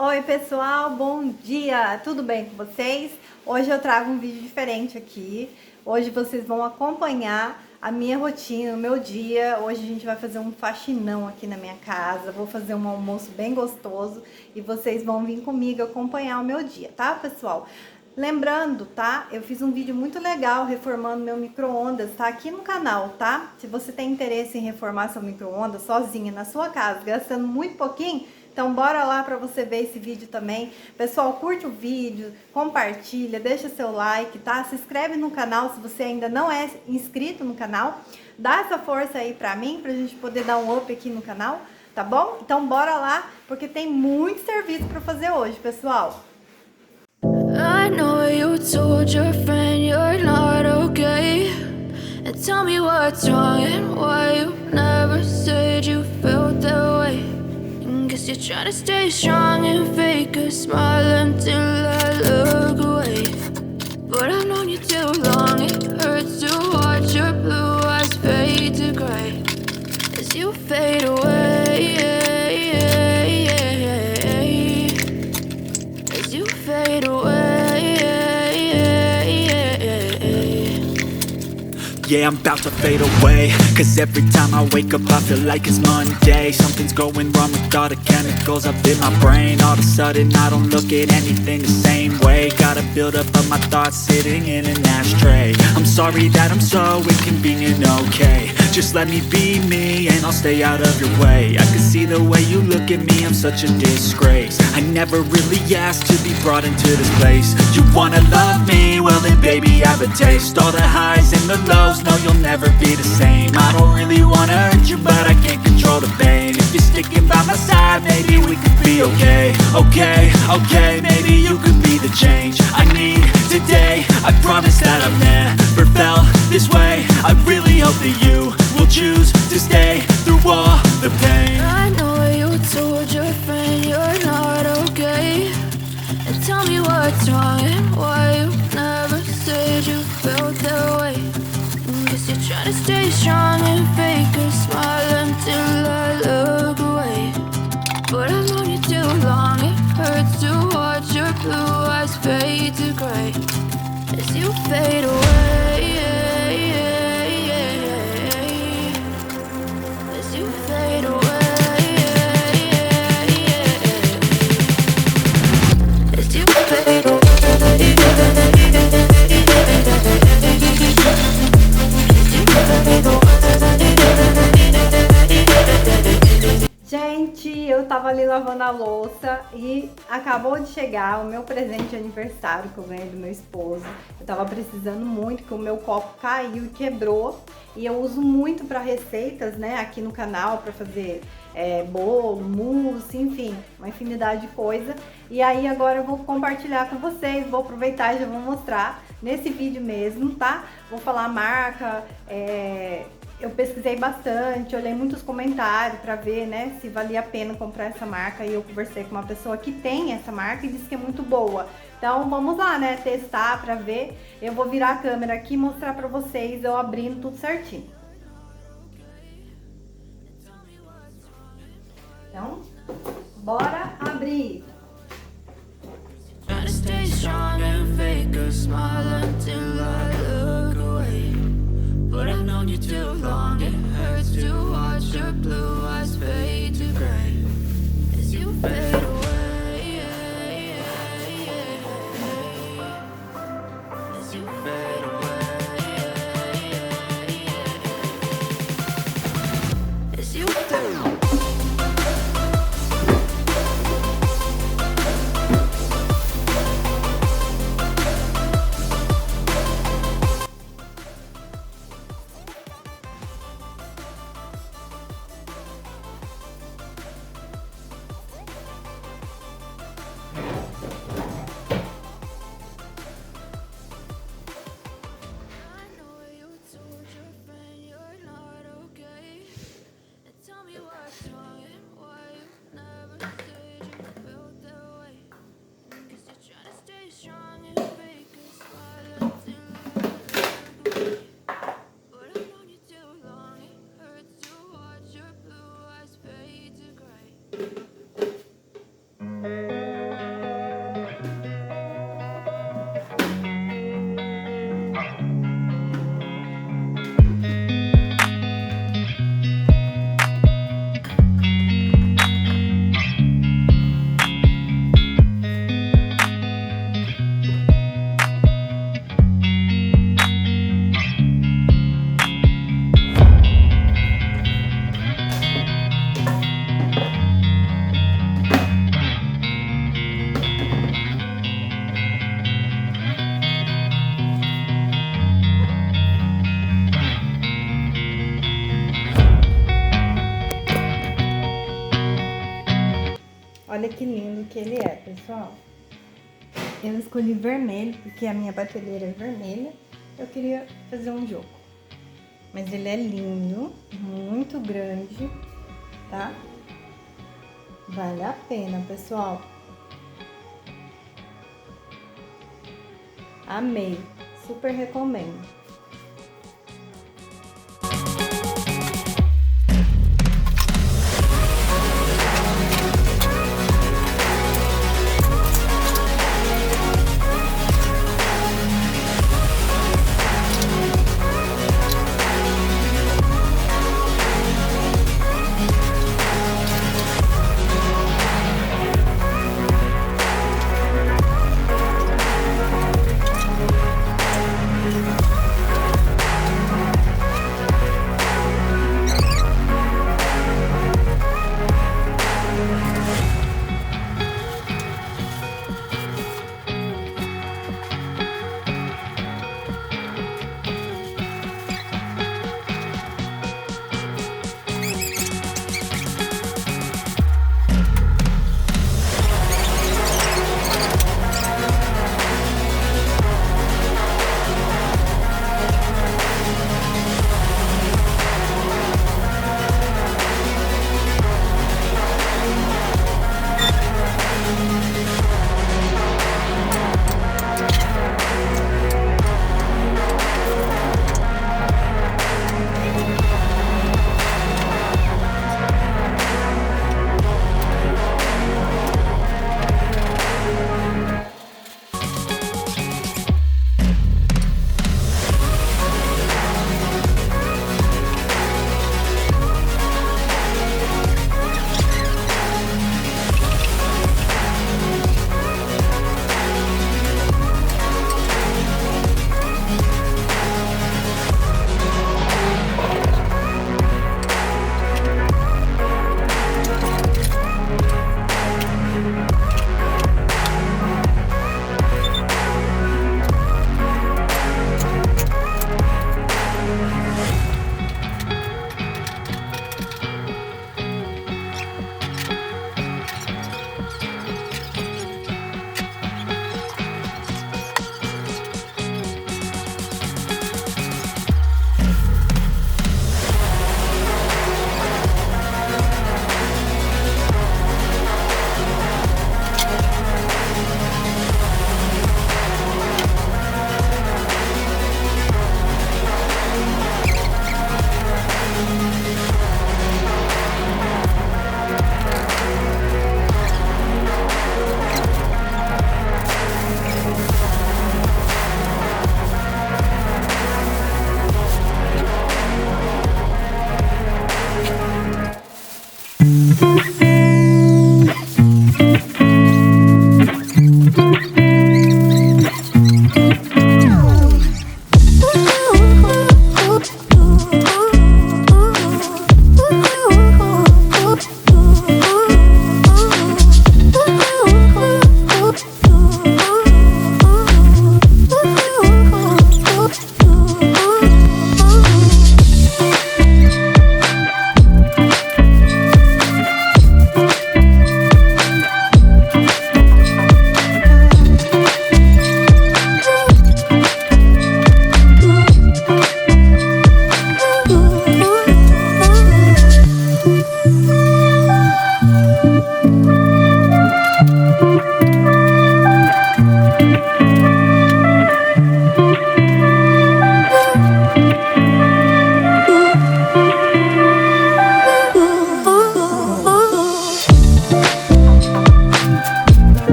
Oi pessoal, bom dia! Tudo bem com vocês? Hoje eu trago um vídeo diferente aqui. Hoje vocês vão acompanhar a minha rotina, o meu dia. Hoje a gente vai fazer um faxinão aqui na minha casa. Vou fazer um almoço bem gostoso e vocês vão vir comigo acompanhar o meu dia, tá, pessoal? Lembrando, tá? Eu fiz um vídeo muito legal reformando meu micro-ondas, tá? Aqui no canal, tá? Se você tem interesse em reformar seu micro-ondas sozinha na sua casa, gastando muito pouquinho, então bora lá para você ver esse vídeo também. Pessoal, curte o vídeo, compartilha, deixa seu like, tá? Se inscreve no canal se você ainda não é inscrito no canal. Dá essa força aí pra mim, pra gente poder dar um up aqui no canal, tá bom? Então bora lá, porque tem muito serviço para fazer hoje, pessoal. I know you told your friend you're not okay, and tell me what's wrong and why you never said you felt that way. And guess you're trying to stay strong and fake a smile until I look away. But I've known you too long, it hurts to watch your blue eyes fade to gray as you fade away, as you fade away. Yeah, I'm about to fade away, cause every time I wake up I feel like it's Monday. Something's going wrong with all the chemicals up in my brain. All of a sudden I don't look at anything the same way. Got a buildup of my thoughts sitting in an ashtray. I'm sorry that I'm so inconvenient, okay. Just let me be me and I'll stay out of your way. I can see the way you look at me, I'm such a disgrace. I never really asked to be brought into this place. You wanna love me? Well then baby I have a taste. All the highs and the lows, no you'll never be the same. I don't really wanna hurt you but I can't control the pain. If you're sticking by my side maybe we could be okay. Okay, maybe you could be the change I need today. I promise that I've never felt this way. I really hope that you will choose to stay through all the pain. I know you told your friend you're not okay, and tell me what's wrong and why you never said you felt that way. Guess you're trying to stay strong and fake a smile until I look away. But I've known you too long, it hurts to watch your blue eyes fade to gray as you fade away, as you fade away, as you fade away. Gente, eu tava ali lavando a louça e acabou de chegar o meu presente de aniversário que eu ganhei do meu esposo. Eu tava precisando muito, que o meu copo caiu e quebrou. E eu uso muito para receitas, né, aqui no canal, para fazer bolo, mousse, enfim, uma infinidade de coisa. E aí agora eu vou compartilhar com vocês, vou aproveitar e já vou mostrar nesse vídeo mesmo, tá? Vou falar a marca, eu pesquisei bastante, olhei muitos comentários para ver, né, se valia a pena comprar essa marca. E eu conversei com uma pessoa que tem essa marca e disse que é muito boa. Então vamos lá, né, testar para ver. Eu vou virar a câmera aqui e mostrar para vocês eu abrindo tudo certinho. Então, bora abrir. But I've known you too long, it hurts to watch your blue eyes fade to gray as you fade away, as you fade away, as you fade away. Olha que lindo que ele é, pessoal. Eu escolhi vermelho porque a minha prateleira é vermelha. Eu queria fazer um jogo. Mas ele é lindo, muito grande, tá? Vale a pena, pessoal. Amei, super recomendo.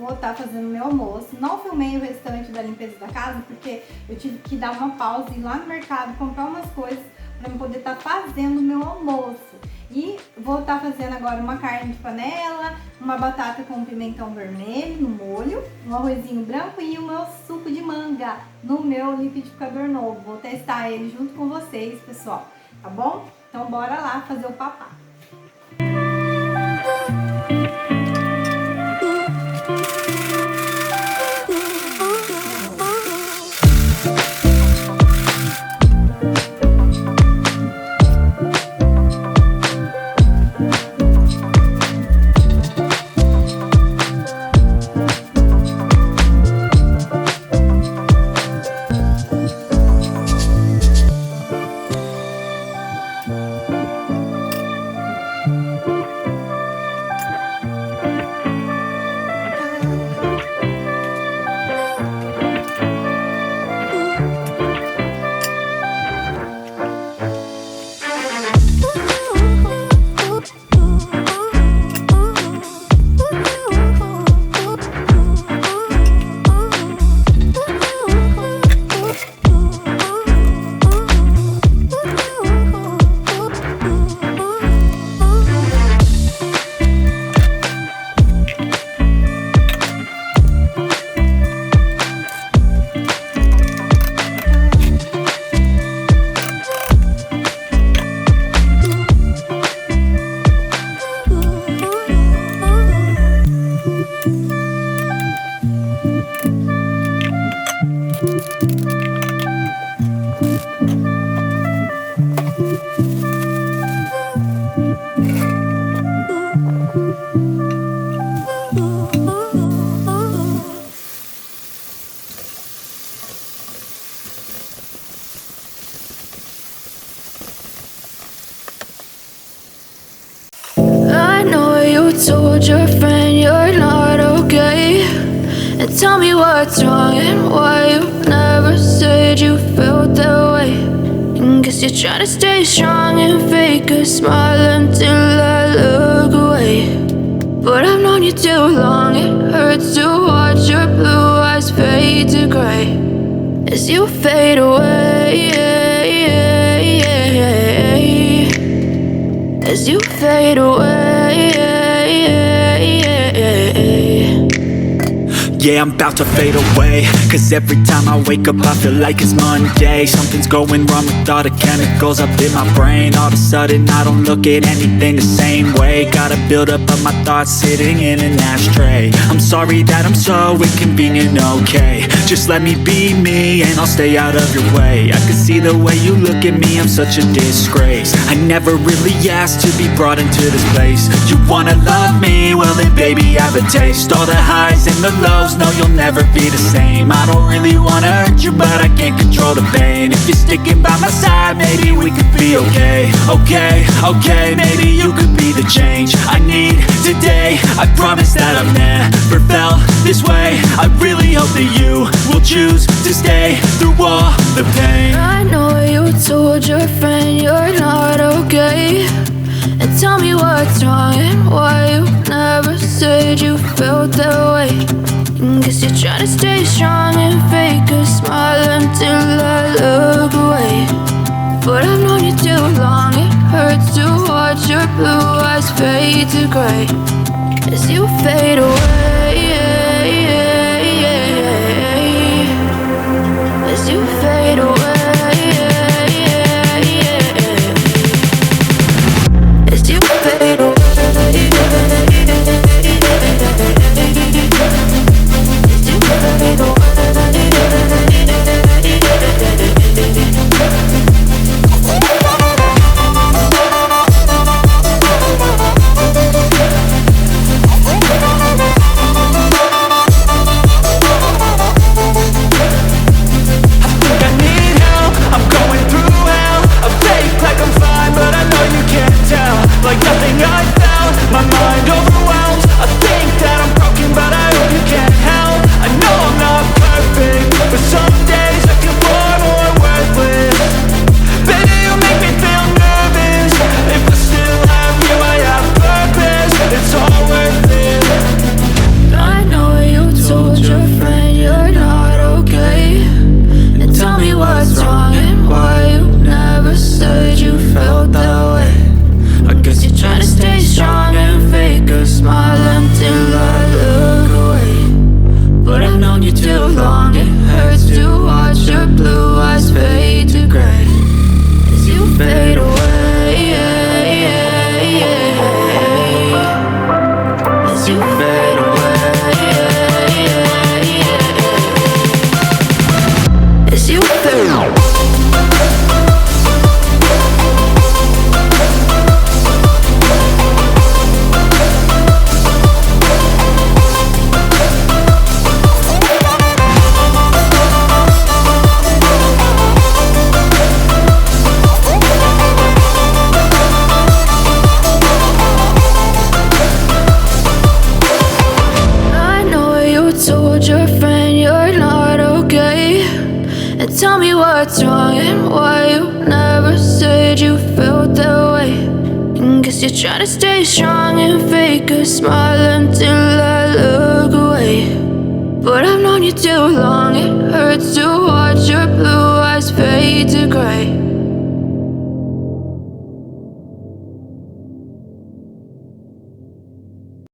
vou estar fazendo meu almoço. Não filmei o restante da limpeza da casa porque eu tive que dar uma pausa e ir lá no mercado comprar umas coisas para eu poder estar fazendo o meu almoço. E vou estar fazendo agora uma carne de panela, uma batata com pimentão vermelho no molho, um arrozinho branco e o meu suco de manga no meu liquidificador novo. Vou testar ele junto com vocês, pessoal, tá bom? Então bora lá fazer o papá. Told your friend you're not okay, and tell me what's wrong and why you never said you felt that way. And guess you're trying to stay strong and fake a smile until I look away. But I've known you too long, it hurts to watch your blue eyes fade to gray as you fade away, as you fade away. Yeah, I'm about to fade away, cause every time I wake up I feel like it's Monday. Something's going wrong with all the chemicals up in my brain. All of a sudden I don't look at anything the same way. Gotta build up of my thoughts sitting in an ashtray. I'm sorry that I'm so inconvenient, okay. Just let me be me and I'll stay out of your way. I can see the way you look at me, I'm such a disgrace. I never really asked to be brought into this place. You wanna love me? Well then baby I have a taste. All the highs and the lows, no you'll never be the same. I don't really wanna hurt you but I can't control the pain. If you're sticking by my side maybe we could be okay. Okay, maybe you could be the change I need today. I promise that I've never felt this way. I really hope that you will choose to stay through all the pain. I know you told your friend you're not okay, and tell me what's wrong and why you never said you felt that way. And guess you're trying to stay strong and fake a smile until I look away. But I've known you too long, it hurts to watch your blue eyes fade to gray as you fade away, as you fade away, as you fade away. I need help. You're trying to stay strong and fake a smile until I look away. But I've known you too long, it hurts to